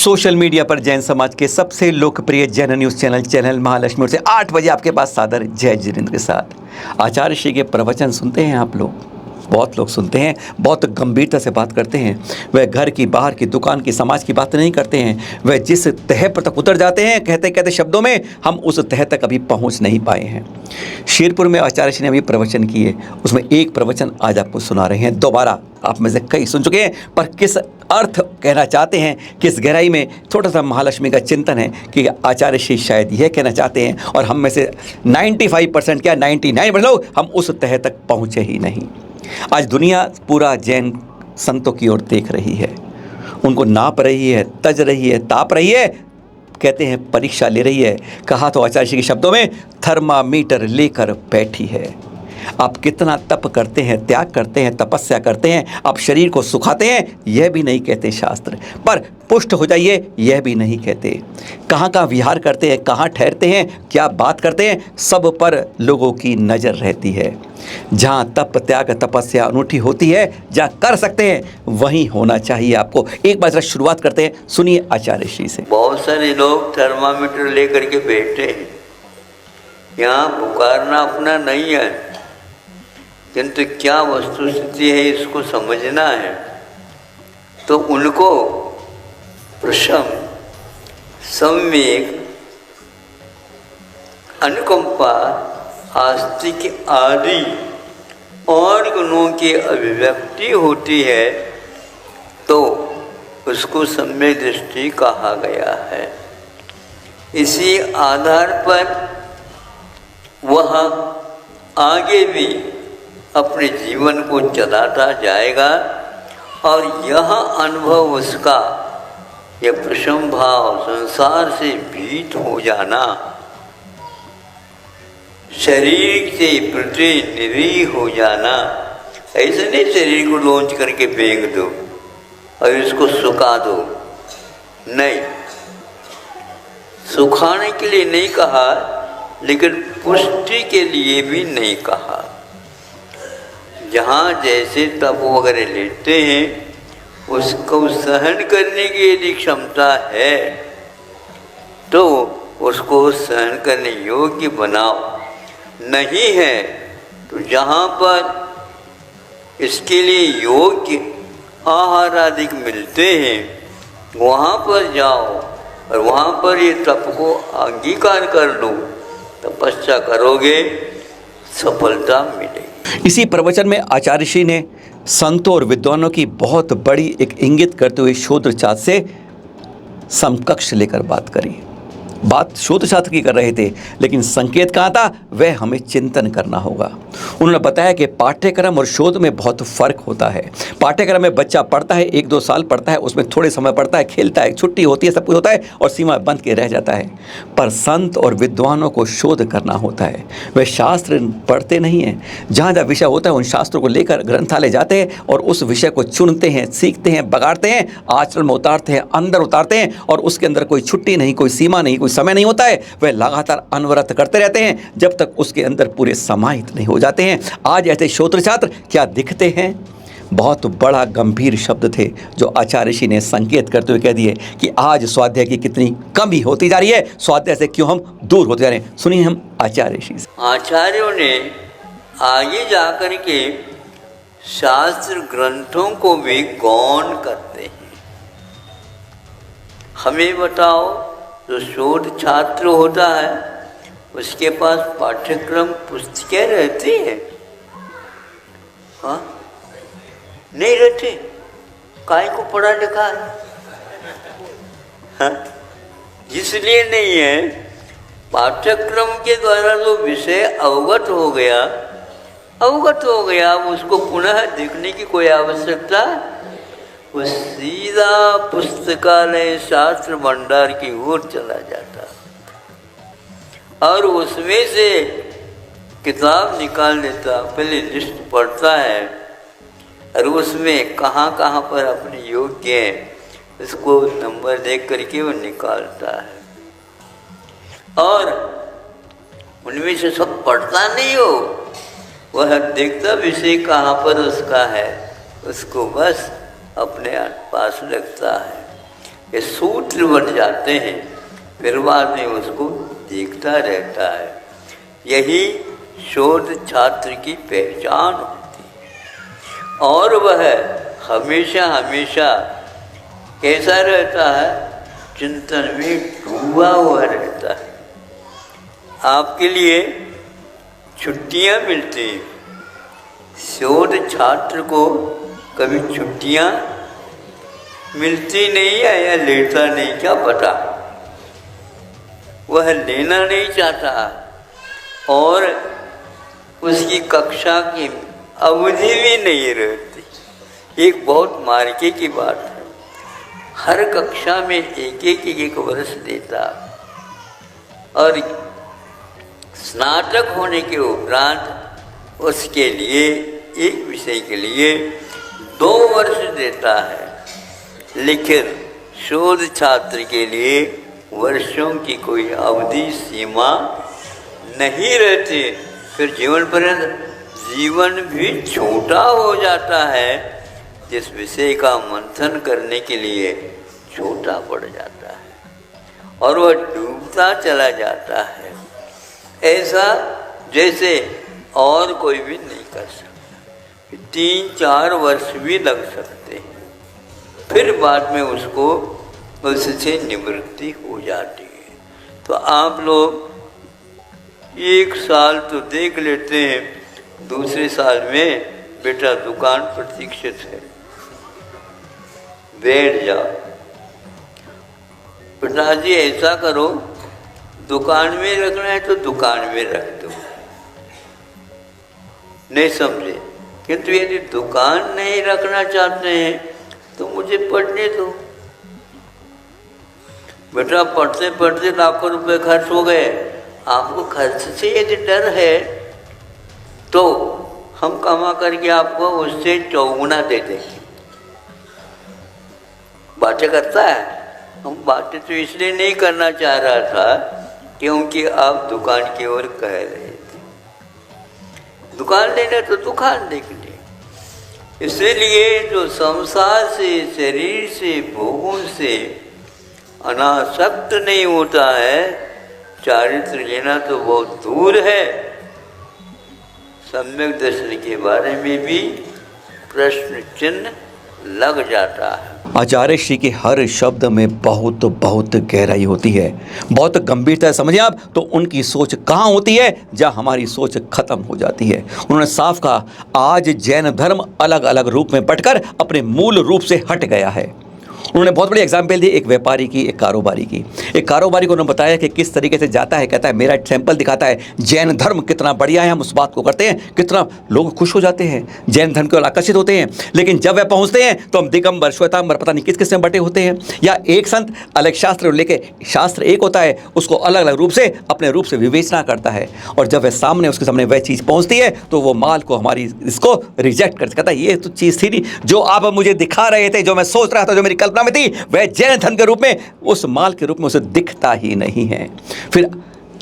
Social media पर जैन समाज के सबसे लोकप्रिय जैन न्यूज़ चैनल महालक्ष्मी से 8 बजे आपके पास सादर जय जिनेंद्र के साथ आचार्य श्री के प्रवचन सुनते हैं आप लोग। बहुत लोग सुनते हैं, बहुत गंभीरता से बात करते हैं। वह घर की, बाहर की, दुकान की, समाज की बात नहीं करते हैं। वह जिस तह पर तक उतर जाते हैं, कहते कहते शब्दों में हम उस तह तक अभी पहुंच नहीं पाए हैं। शेरपुर में आचार्य श्री ने अभी प्रवचन किए, उसमें एक प्रवचन आज आपको सुना रहे हैं। दोबारा आप में से कई सुन चुके हैं, पर किस अर्थ कहना चाहते हैं, किस गहराई में, थोड़ा सा महालक्ष्मी का चिंतन है कि आचार्य श्री शायद यह कहना चाहते हैं। और हम में से 95% क्या 99% लोग हम उस तह तक पहुँचे ही नहीं। आज दुनिया पूरा जैन संतों की ओर देख रही है, उनको नाप रही है, तज रही है, ताप रही है, कहते हैं परीक्षा ले रही है। कहा तो आचार्य श्री के शब्दों में, थर्मामीटर लेकर बैठी है। आप कितना तप करते हैं, त्याग करते हैं, तपस्या करते हैं, आप शरीर को सुखाते हैं, यह भी नहीं कहते शास्त्र, पर पुष्ट हो जाइए यह भी नहीं कहते। कहाँ कहाँ विहार करते हैं, कहाँ ठहरते हैं, क्या बात करते हैं, सब पर लोगों की नज़र रहती है। जहाँ तप त्याग तपस्या अनूठी होती है, जहाँ कर सकते हैं वहीं होना चाहिए आपको। एक बार जरा शुरुआत करते हैं, सुनिए आचार्य श्री से। बहुत सारे लोग थर्मामीटर लेकर के बैठे हैं, यहाँ पुकारना अपना नहीं है, किंतु क्या वस्तुस्थिति है इसको समझना है। तो उनको प्रशम, सम्यक, अनुकंपा, आस्तिक आदि और गुणों की अभिव्यक्ति होती है, तो उसको सम्यक दृष्टि कहा गया है। इसी आधार पर वह आगे भी अपने जीवन को चलाता जाएगा और यह अनुभव उसका, यह प्रशम भाव, संसार से भीत हो जाना, शरीर से प्रति निरीह हो जाना। ऐसे नहीं शरीर को लॉन्च करके फेंक दो और इसको सुखा दो, नहीं, सुखाने के लिए नहीं कहा, लेकिन पुष्टि के लिए भी नहीं कहा। जहाँ जैसे तप वगैरह लेते हैं, उसको सहन करने की यदि क्षमता है तो उसको सहन करने योग्य बनाओ। नहीं है तो जहाँ पर इसके लिए योग्य आहार आदि मिलते हैं वहाँ पर जाओ और वहाँ पर ये तप को अंगीकार कर लो, तपस्या करोगे, सफलता मिलेगी। इसी प्रवचन में आचार्य श्री ने संतों और विद्वानों की बहुत बड़ी एक इंगित करते हुए शोध छात्र से समकक्ष लेकर बात करी। बात शोध छात्र की कर रहे थे, लेकिन संकेत कहाँ था, वह हमें चिंतन करना होगा। उन्होंने बताया कि पाठ्यक्रम और शोध में बहुत फ़र्क होता है। पाठ्यक्रम में बच्चा पढ़ता है, 1-2 साल पढ़ता है, उसमें थोड़े समय पढ़ता है, खेलता है, छुट्टी होती है, सब कुछ होता है और सीमा बंद के रह जाता है। पर संत और विद्वानों को शोध करना होता है। वे शास्त्र पढ़ते नहीं हैं, जहाँ जहाँ विषय होता है उन शास्त्रों को लेकर ग्रंथालय जाते हैं और उस विषय को चुनते हैं, सीखते हैं, बगाड़ते हैं, आचरण में उतारते हैं, अंदर उतारते हैं और उसके अंदर कोई छुट्टी नहीं, कोई सीमा नहीं, कोई समय नहीं होता है। वह लगातार अनवरत करते रहते हैं जब तक उसके अंदर पूरे समाहित नहीं हो जाते हैं। आज ऐसे शोध छात्र क्या दिखते हैं? बहुत बड़ा गंभीर शब्द थे जो आचार्य श्री ने संकेत करते हुए कह दिए कि आज स्वाध्याय की कितनी कमी होती जा रही है, स्वाध्याय से क्यों हम दूर होते जा रहे हैं। सुनिए हम आचार्य श्री से। आचार्यों ने आगे जाकर के शास्त्र ग्रंथों को भी गौण करते हैं। हमें बताओ, जो शोध छात्र होता है उसके पास पाठ्यक्रम पुस्तकें रहती हैं? हाँ, नहीं रहते। काय को पढ़ा लिखा है? हाँ, इसलिए नहीं है। पाठ्यक्रम के द्वारा जो विषय अवगत हो गया, उसको पुनः देखने की कोई आवश्यकता, वो सीधा पुस्तकालय शास्त्र भंडार की ओर चला जाता और उसमें से किताब निकाल लेता, पहले लिस्ट पढ़ता है और उसमें कहाँ कहाँ पर अपने योग्य है उसको नंबर देख करके वो निकालता है और उनमें से सब पढ़ता नहीं हो, वह देखता विषय कहाँ पर उसका है, उसको बस अपने पास रखता है। ये सूत्र बन जाते हैं, फिर बाद में उसको देखता रहता है। यही शोध छात्र की पहचान होती है। और वह हमेशा हमेशा कैसा रहता है, चिंतन में डूबा हुआ रहता है। आपके लिए छुट्टियां मिलती हैं, शोध छात्र को कभी छुट्टियां मिलती नहीं है या लेता नहीं, क्या पता, वह लेना नहीं चाहता और उसकी कक्षा की अवधि भी नहीं रहती। एक बहुत मार्के की बात है, हर कक्षा में एक वर्ष देता और स्नातक होने के उपरांत उसके लिए एक विषय के लिए 2 वर्ष देता है। लेकिन शोध छात्र के लिए वर्षों की कोई अवधि सीमा नहीं रहती। फिर जीवन पर्यंत जीवन भी छोटा हो जाता है, जिस विषय का मंथन करने के लिए छोटा पड़ जाता है और वह डूबता चला जाता है, ऐसा जैसे और कोई भी नहीं कर सकता। 3-4 वर्ष भी लग सकते हैं, फिर बाद में उसको उससे निवृत्ति हो जाती है। तो आप लोग 1 साल तो देख लेते हैं, दूसरे साल में बेटा दुकान प्रतीक्षित है, बैठ जाओ। पिताजी ऐसा करो, दुकान में रखना है तो दुकान में रख दो। नहीं समझे, किंतु यदि दुकान नहीं रखना चाहते हैं तो मुझे पढ़ने दो। बेटा पढ़ते पढ़ते लाखों रुपए खर्च हो गए, आपको खर्च से यदि डर है तो हम कमा करके आपको उससे 4 गुना दे देंगे। बातें करता है, हम बातें तो इसलिए नहीं करना चाह रहा था क्योंकि आप दुकान की ओर कह रहे थे। दुकान लेना तो दुकान देख ले। इसलिए जो संसार से, शरीर से, भोगों से अनासक्त नहीं होता है, चारित्र लेना तो बहुत दूर है। सम्यक दर्शन के बारे में भी प्रश्न चिन्ह लग जाता है। आचार्य श्री के हर शब्द में बहुत बहुत गहराई होती है, बहुत गंभीरता है। समझिए आप, तो उनकी सोच कहाँ होती है, जहाँ हमारी सोच खत्म हो जाती है। उन्होंने साफ कहा, आज जैन धर्म अलग अलग रूप में बंटकर अपने मूल रूप से हट गया है। उन्होंने बहुत बड़ी एग्जाम्पल दी, एक व्यापारी की, एक कारोबारी की। एक कारोबारी को उन्होंने बताया कि किस तरीके से जाता है, कहता है मेरा सैंपल दिखाता है जैन धर्म कितना बढ़िया है, हम उस बात को करते हैं, कितना लोग खुश हो जाते हैं, जैन धर्म के ओर आकर्षित होते हैं। लेकिन जब वह पहुंचते हैं तो हम दिगंबर, श्वेतांबर, पता नहीं किस किस में बटे होते हैं, या एक संत अलग शास्त्र लेके, शास्त्र एक होता है, उसको अलग अलग रूप से अपने रूप से विवेचना करता है, और जब वह सामने उसके सामने वह चीज़ पहुंचती है तो वो माल को हमारी इसको रिजेक्ट कर कहता है ये तो चीज़ थी नहीं, जो आप मुझे दिखा रहे थे, जो मैं सोच रहा था, जो मेरी कल्पना में थी, वह जैन धर्म के रूप में, उस माल के रूप में उसे दिखता ही नहीं है। फिर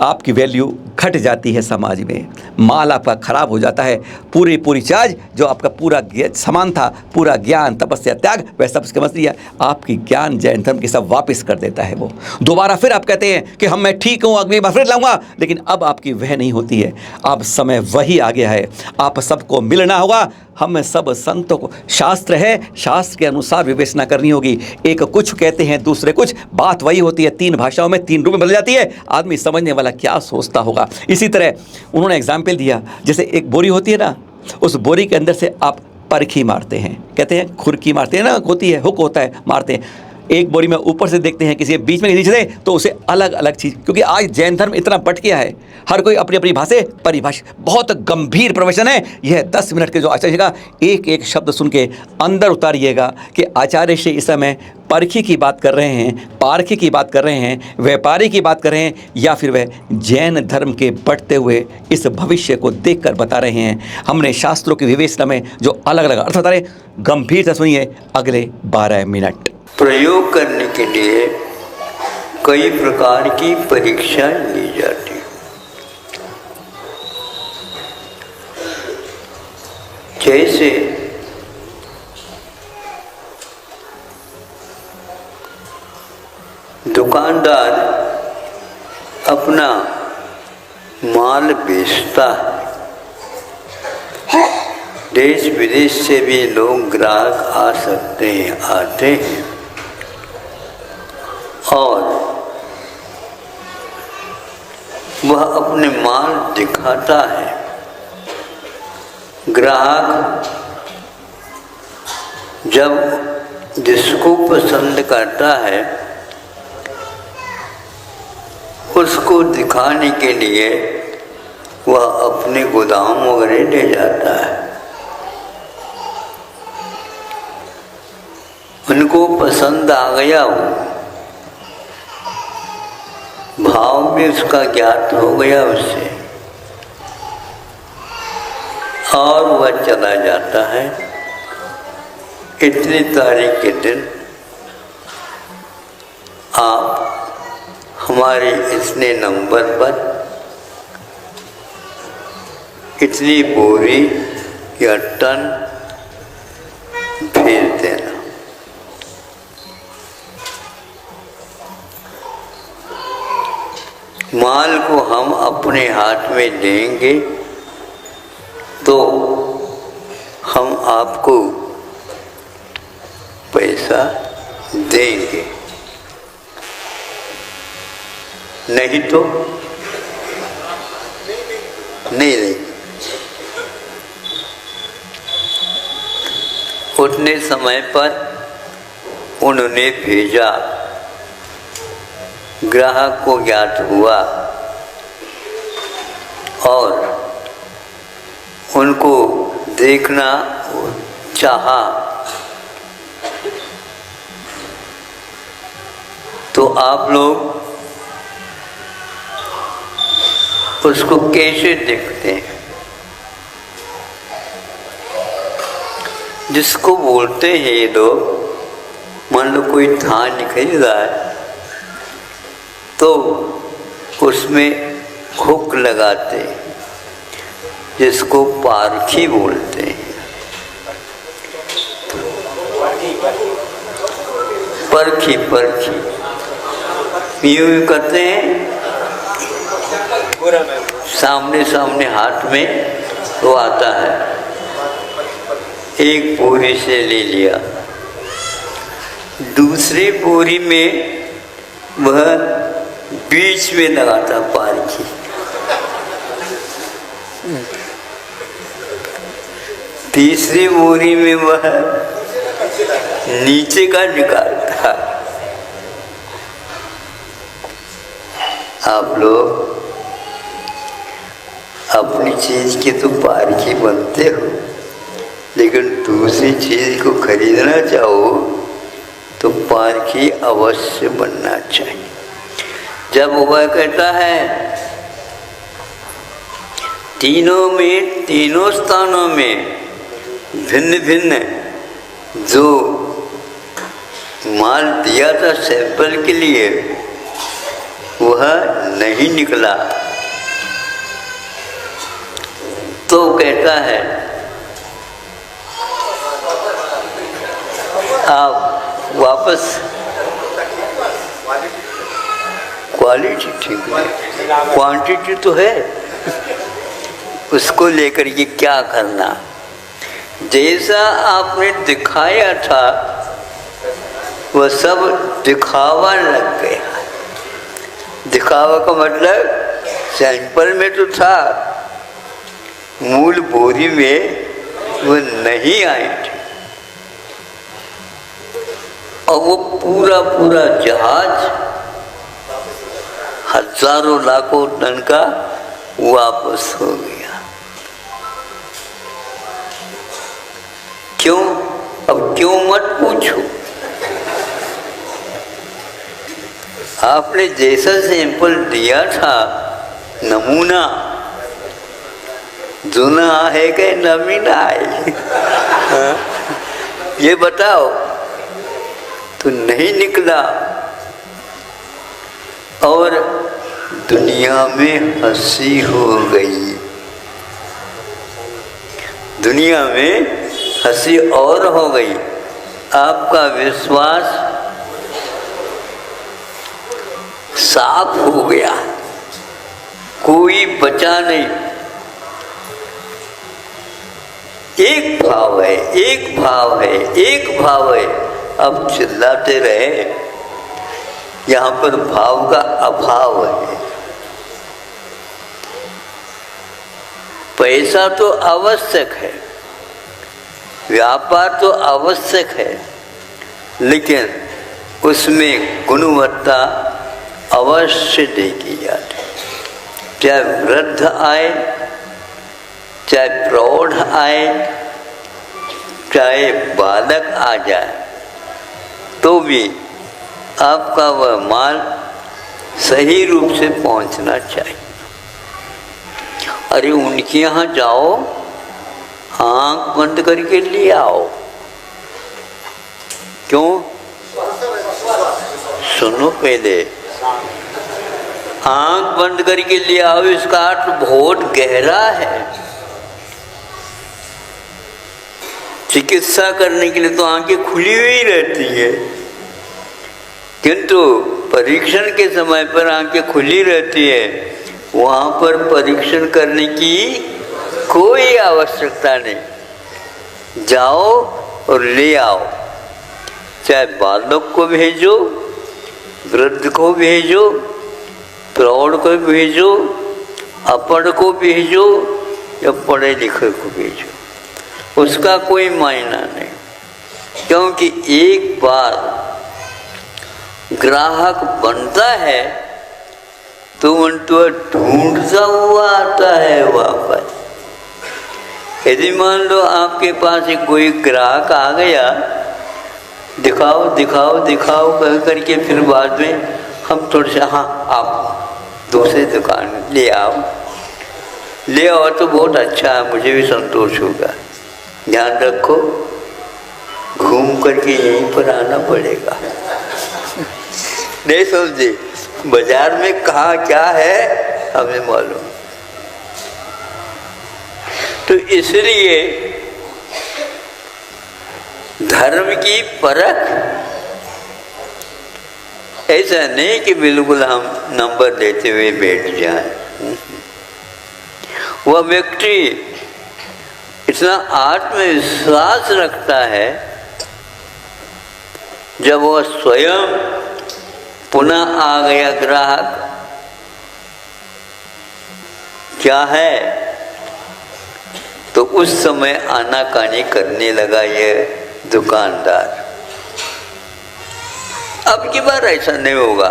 आपकी वैल्यू घट जाती है समाज में, माल आपका खराब हो जाता है, पूरी चार्ज जो आपका पूरा समान था, पूरा ज्ञान, तपस्या, त्याग, वह सब समझ लिया, आपकी ज्ञान जैन धर्म की सब वापस कर देता है। वो दोबारा फिर आप कहते हैं कि हम मैं ठीक हूँ, अगली बार फिर लाऊंगा, लेकिन अब आपकी वह नहीं होती है। अब समय वही आ गया है, आप सबको मिलना होगा, हम सब संतों को, शास्त्र है, शास्त्र के अनुसार विवेचना करनी होगी। एक कुछ कहते हैं, दूसरे कुछ, बात वही होती है, 3 भाषाओं में 3 रूप में बदल जाती है, आदमी समझने वाला क्या सोचता होगा। इसी तरह उन्होंने एग्जाम्पल दिया, जैसे एक बोरी होती है ना, उस बोरी के अंदर से आप परखी मारते हैं, कहते हैं खुरकी मारते हैं ना, होती है, हुक होता है, मारते हैं। एक बोरी में ऊपर से देखते हैं, किसी बीच में नीचे से, तो उसे अलग अलग चीज़, क्योंकि आज जैन धर्म इतना बट गया है, हर कोई अपनी अपनी भाषा परिभाषा, बहुत गंभीर प्रवचन है यह। 10 मिनट के जो आचार्य का एक एक शब्द सुन के अंदर उतारिएगा कि आचार्य श्री इस समय परखी की बात कर रहे हैं, पारखी की बात कर रहे हैं, व्यापारी की बात कर रहे हैं, या फिर वह जैन धर्म के बढ़ते हुए इस भविष्य को देखकर बता रहे हैं। हमने शास्त्रों की विवेचना में जो अलग अलग अर्थ बता रहे, गंभीरता सुनिए अगले 12 मिनट। प्रयोग करने के लिए कई प्रकार की परीक्षा ली जाती है। जैसे दुकानदार अपना माल बेचता है। देश विदेश से भी लोग ग्राहक आ सकते हैं, आते हैं और वह अपने माल दिखाता है। ग्राहक जब जिसको पसंद करता है उसको दिखाने के लिए वह अपने गोदाम वगैरह ले जाता है। उनको पसंद आ गया, भाव भी उसका ज्ञात हो गया उससे, और वह चला जाता है। इतनी तारीख के दिन आप हमारे इतने नंबर पर इतनी बोरी या टन भेज देना। माल को हम अपने हाथ में देंगे तो हम आपको पैसा देंगे, नहीं तो नहीं देंगे। उतने समय पर उन्होंने भेजा, ग्राहक को ज्ञात हुआ और उनको देखना चाहा तो आप लोग उसको कैसे देखते हैं? जिसको बोलते हैं ये लोग, मान लो कोई धान खरीदा है तो उसमें हुक लगाते हैं, जिसको पारखी बोलते हैं। परखी यूं करते हैं, सामने सामने हाथ में वो आता है। एक बोरी से ले लिया, दूसरी बोरी में वह बीच में लगाता पारखी, तीसरी बोरी में वह नीचे का निकालता। आप लोग अपनी चीज की तो पारखी बनते हो, लेकिन दूसरी चीज को खरीदना चाहो तो पारखी अवश्य बनना चाहिए। जब वह कहता है तीनों स्थानों में भिन्न भिन्न जो माल दिया था सैंपल के लिए वह नहीं निकला, तो कहता है आप वापस, क्वालिटी ठीक है, क्वांटिटी तो है, उसको लेकर के क्या करना। जैसा आपने दिखाया था वह सब दिखावा लग गया। दिखावा का मतलब सैंपल में तो था, मूल बोरी में वो नहीं आए थे। और वो पूरा पूरा जहाज हजारों लाखों टन का वापस हो गया। क्यों? अब क्यों मत पूछो, आपने जैसा सैंपल दिया था, नमूना जुना है कि नवीना है ये बताओ, तो नहीं निकला। और दुनिया में हंसी हो गई, दुनिया में हंसी और हो गई। आपका विश्वास साफ हो गया, कोई बचा नहीं। एक भाव है, एक भाव है, एक भाव है। अब चिल्लाते रहे, यहाँ पर भाव का अभाव है। पैसा तो आवश्यक है, व्यापार तो आवश्यक है, लेकिन उसमें गुणवत्ता अवश्य देखी जाती है। चाहे वृद्ध आए, चाहे प्रौढ़ आए, चाहे बालक आ जाए, तो भी आपका वह माल सही रूप से पहुंचना चाहिए। अरे उनके यहाँ जाओ, आंख बंद करके ले आओ। क्यों? सुनो पहले, आंख बंद करके ले आओ, इसका अर्थ बहुत गहरा है। चिकित्सा करने के लिए तो आंखें खुली हुई रहती है, किंतु परीक्षण के समय पर आंखें खुली रहती है। वहाँ पर परीक्षण करने की कोई आवश्यकता नहीं, जाओ और ले आओ। चाहे बालक को भेजो, वृद्ध को भेजो, प्रौढ़ को भेजो, अपढ़ को भेजो या पढ़े लिखे को भेजो, उसका कोई मायना नहीं। क्योंकि एक बार ग्राहक बनता है तो उनको ढूंढता हुआ आता है वापस। यदि मान लो आपके पास एक कोई ग्राहक आ गया, दिखाओ दिखाओ दिखाओ कह करके, फिर बाद में हम थोड़ा सा, हाँ आप दूसरी दुकान ले आओ, ले आओ तो बहुत अच्छा है, मुझे भी संतोष होगा। ध्यान रखो, घूम करके यहीं पर आना पड़ेगा। नहीं समझे? बाजार में कहाँ क्या है हमें मालूम। तो इसलिए धर्म की परख ऐसा नहीं कि बिल्कुल हम नंबर लेते हुए बैठ जाएं। वह व्यक्ति इतना आत्मविश्वास रखता है, जब वह स्वयं पुनः आ गया ग्राहक, क्या है, तो उस समय आनाकानी करने लगा ये दुकानदार। अब की बार ऐसा नहीं होगा,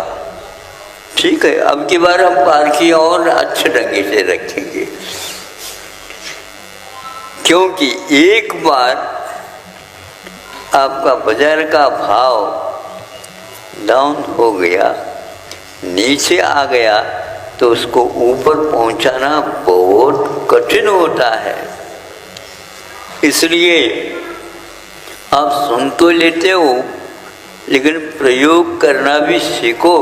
ठीक है, अब की बार हम पारखी और अच्छे ढंग से रखेंगे। क्योंकि एक बार आपका बाजार का भाव डाउन हो गया, नीचे आ गया, तो उसको ऊपर पहुंचाना बहुत कठिन होता है। इसलिए आप सुन तो लेते हो, लेकिन प्रयोग करना भी सीखो,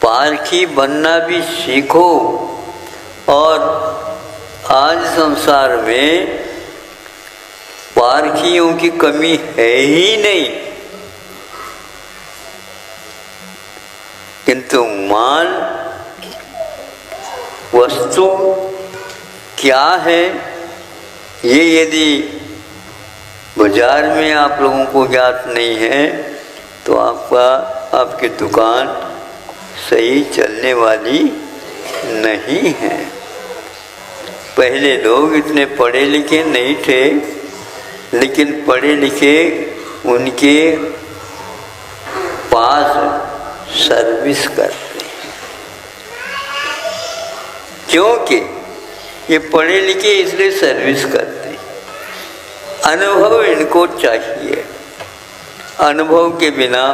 पारखी बनना भी सीखो। और आज संसार में पारखियों की कमी है ही नहीं, किंतु माल वस्तु क्या है ये यदि बाजार में आप लोगों को ज्ञात नहीं है, तो आपकी दुकान सही चलने वाली नहीं है। पहले लोग इतने पढ़े लिखे नहीं थे, लेकिन पढ़े लिखे उनके पास सर्विस करते हैं। क्योंकि ये पढ़े लिखे इसलिए सर्विस करते हैं, अनुभव इनको चाहिए। अनुभव के बिना,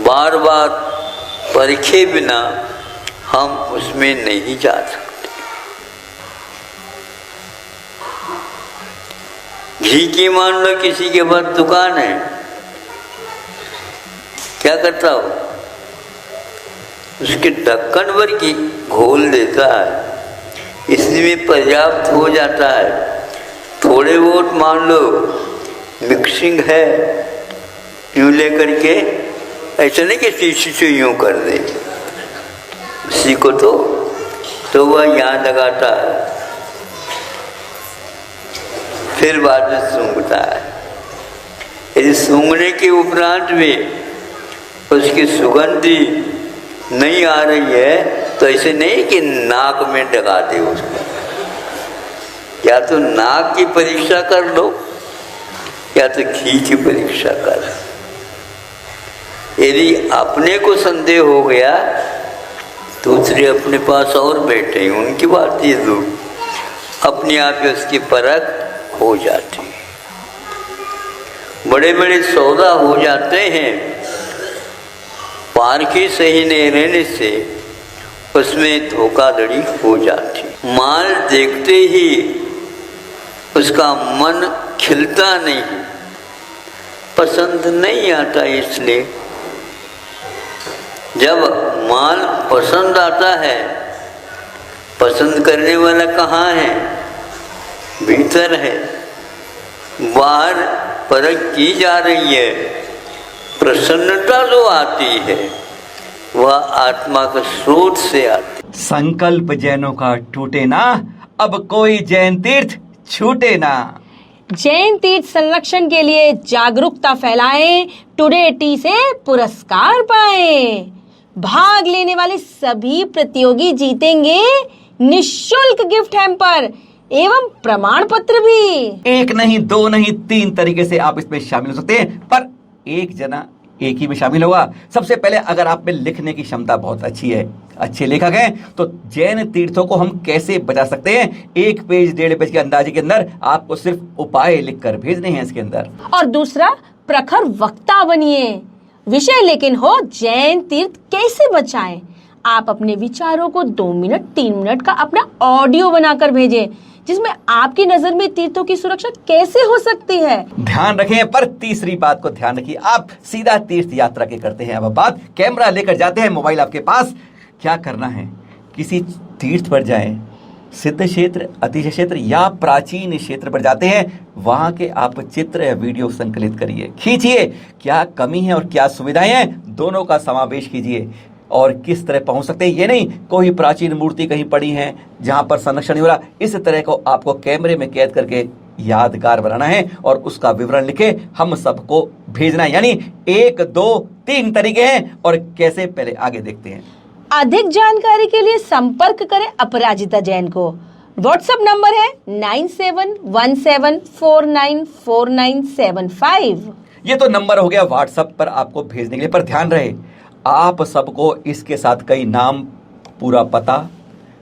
बार बार परखे बिना हम उसमें नहीं जा सकते। घी की मान लो किसी के पास दुकान है, क्या करता हो, उसके ढक्कन भर की घोल देता है, इसमें पर्याप्त हो जाता है। थोड़े बहुत मान लो मिक्सिंग है, यूँ लेकर के ऐसा नहीं कि शीशी से यूँ कर दे, उसी को तो वह यहाँ लगाता है, फिर बाद में सूंघता है। यदि सूंघने के उपरांत भी उसकी सुगंधी नहीं आ रही है तो ऐसे नहीं कि नाक में लगा दे उसको, या तो नाक की परीक्षा कर लो या तो घी की परीक्षा कर। यदि अपने को संदेह हो गया, दूसरे अपने पास और बैठे, उनकी बात ये दूर, अपने आप ही उसकी परख हो जाती है। बड़े बड़े सौदा हो जाते हैं, पारखी सही नहीं रहने से उसमें धोखाधड़ी हो जाती। माल देखते ही उसका मन खिलता नहीं, पसंद नहीं आता। इसलिए जब माल पसंद आता है, पसंद करने वाला कहाँ है? भीतर है। बाहर परख की जा रही है, प्रसन्नता जो आती है वह आत्मा के स्रोत से आती। संकल्प जैनों का टूटे ना, अब कोई जैन तीर्थ छूटे ना। जैन तीर्थ संरक्षण के लिए जागरूकता फैलाएं, टुडे टी से पुरस्कार पाएं। भाग लेने वाले सभी प्रतियोगी जीतेंगे निःशुल्क गिफ्ट हैम्पर एवं प्रमाण पत्र भी। एक नहीं, दो नहीं, 3 तरीके से आप इसमें शामिल हो सकते हैं, पर एक जना एक ही में शामिल होगा। सबसे पहले, अगर आप में लिखने की क्षमता बहुत अच्छी है, अच्छे लेखक हैं, तो जैन तीर्थों को हम कैसे बचा सकते हैं? 1 पेज 1.5 पेज के अंदाजे के अंदर आपको सिर्फ उपाय लिखकर भेजने हैं इसके अंदर। और दूसरा, प्रखर वक्ता बनिए। विषय लेकिन हो जैन तीर्थ कैसे बचाएं। आप अपने विचारों को 2 मिनट 3 मिनट का अपना ऑडियो बनाकर भेजें, जिसमें आपकी नजर में तीर्थों की सुरक्षा कैसे हो सकती है। ध्यान रखें, पर तीसरी बात को ध्यान रखिए, आप सीधा तीर्थ यात्रा के करते हैं। अब बात कैमरा लेकर जाते हैं, मोबाइल आपके पास, क्या करना है? किसी तीर्थ पर जाएं, सिद्ध क्षेत्र, अतिशय क्षेत्र या प्राचीन क्षेत्र पर जाते हैं, वहां के आप चित्र या वीडियो संकलित करिए, खींचिए। क्या कमी है और क्या सुविधाएं हैं, दोनों का समावेश कीजिए। और किस तरह पहुंच सकते हैं, ये नहीं कोई प्राचीन मूर्ति कहीं पड़ी है जहां पर संरक्षण नहीं हो रहा, इस तरह को आपको कैमरे में कैद करके यादगार बनाना है और उसका विवरण लिखे हम सबको भेजना है। यानी 1 2 3 तरीके हैं, और कैसे, पहले आगे देखते हैं। अधिक जानकारी के लिए संपर्क करें अपराजिता जैन को। व्हाट्सएप नंबर है 9717494975। ये तो नंबर हो गया व्हाट्सएप पर आपको भेजने के लिए, पर ध्यान रहे आप सबको इसके साथ कई नाम, पूरा पता,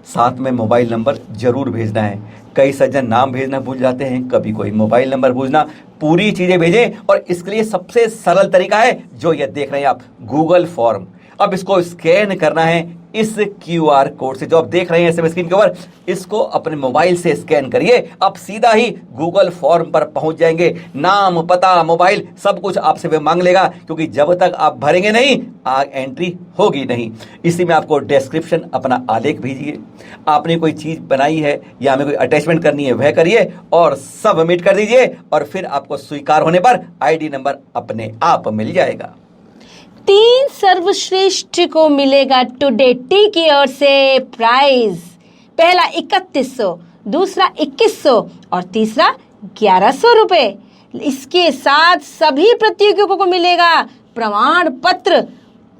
साथ में मोबाइल नंबर जरूर भेजना है। कई सज्जन नाम भेजना भूल जाते हैं, कभी कोई मोबाइल नंबर भूलना, पूरी चीजें भेजें। और इसके लिए सबसे सरल तरीका है जो ये देख रहे हैं आप, गूगल फॉर्म। अब इसको स्कैन करना है इस QR कोड से, जो आप देख रहे हैं SMS स्क्रीन के ऊपर, इसको अपने मोबाइल से स्कैन करिए, आप सीधा ही गूगल फॉर्म पर पहुंच जाएंगे। नाम, पता, मोबाइल सब कुछ आपसे वे मांग लेगा, क्योंकि जब तक आप भरेंगे नहीं एंट्री होगी नहीं। इसी में आपको डिस्क्रिप्शन, अपना आलेख भेजिए, आपने कोई चीज बनाई है या हमें कोई अटैचमेंट करनी है वह करिए और सबमिट कर दीजिए, और फिर आपको स्वीकार होने पर ID नंबर अपने आप मिल जाएगा। 3 सर्वश्रेष्ठ को मिलेगा टुडे टी की ओर से प्राइज। पहला 3100, दूसरा 2100 और तीसरा 1100 रुपए। इसके साथ सभी प्रतियोगियों को मिलेगा प्रमाण पत्र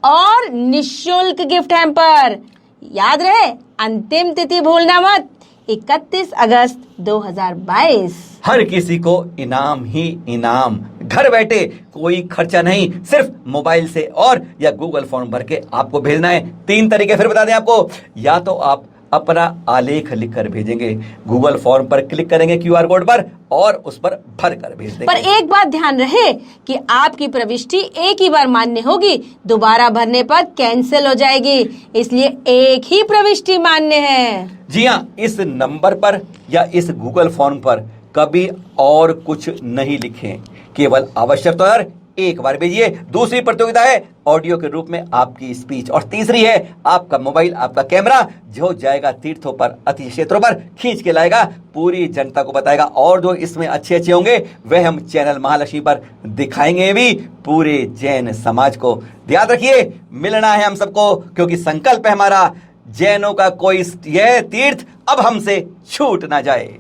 और निःशुल्क गिफ्ट हैम्पर। याद रहे, अंतिम तिथि भूलना मत, 31 अगस्त 2022। हर किसी को इनाम ही इनाम, घर बैठे, कोई खर्चा नहीं, सिर्फ मोबाइल से और या गूगल फॉर्म भर के आपको भेजना है। 3 तरीके फिर बता दें आपको, या तो आप अपना आलेख लिखकर भेजेंगे, गूगल फॉर्म पर क्लिक करेंगे QR कोड पर और उस पर भर कर भेज देंगे। पर एक बात ध्यान रहे कि आपकी प्रविष्टि एक ही बार मान्य होगी, दोबारा भरने पर कैंसिल हो जाएगी, इसलिए एक ही प्रविष्टि मान्य है। जी हाँ, इस नंबर पर या इस गूगल फॉर्म पर कभी और कुछ नहीं लिखें, केवल आवश्यक तो यार एक बार भेजिए। दूसरी प्रतियोगिता है ऑडियो के रूप में आपकी स्पीच, और तीसरी है आपका मोबाइल, आपका कैमरा जो जाएगा तीर्थों पर, अति क्षेत्रों पर खींच के लाएगा, पूरी जनता को बताएगा, और जो इसमें अच्छे अच्छे होंगे वह हम चैनल महालक्ष्मी पर दिखाएंगे भी पूरे जैन समाज को। याद रखिए, मिलना है हम सबको, क्योंकि संकल्प है हमारा, जैनों का कोई यह तीर्थ अब हमसे छूट ना जाए।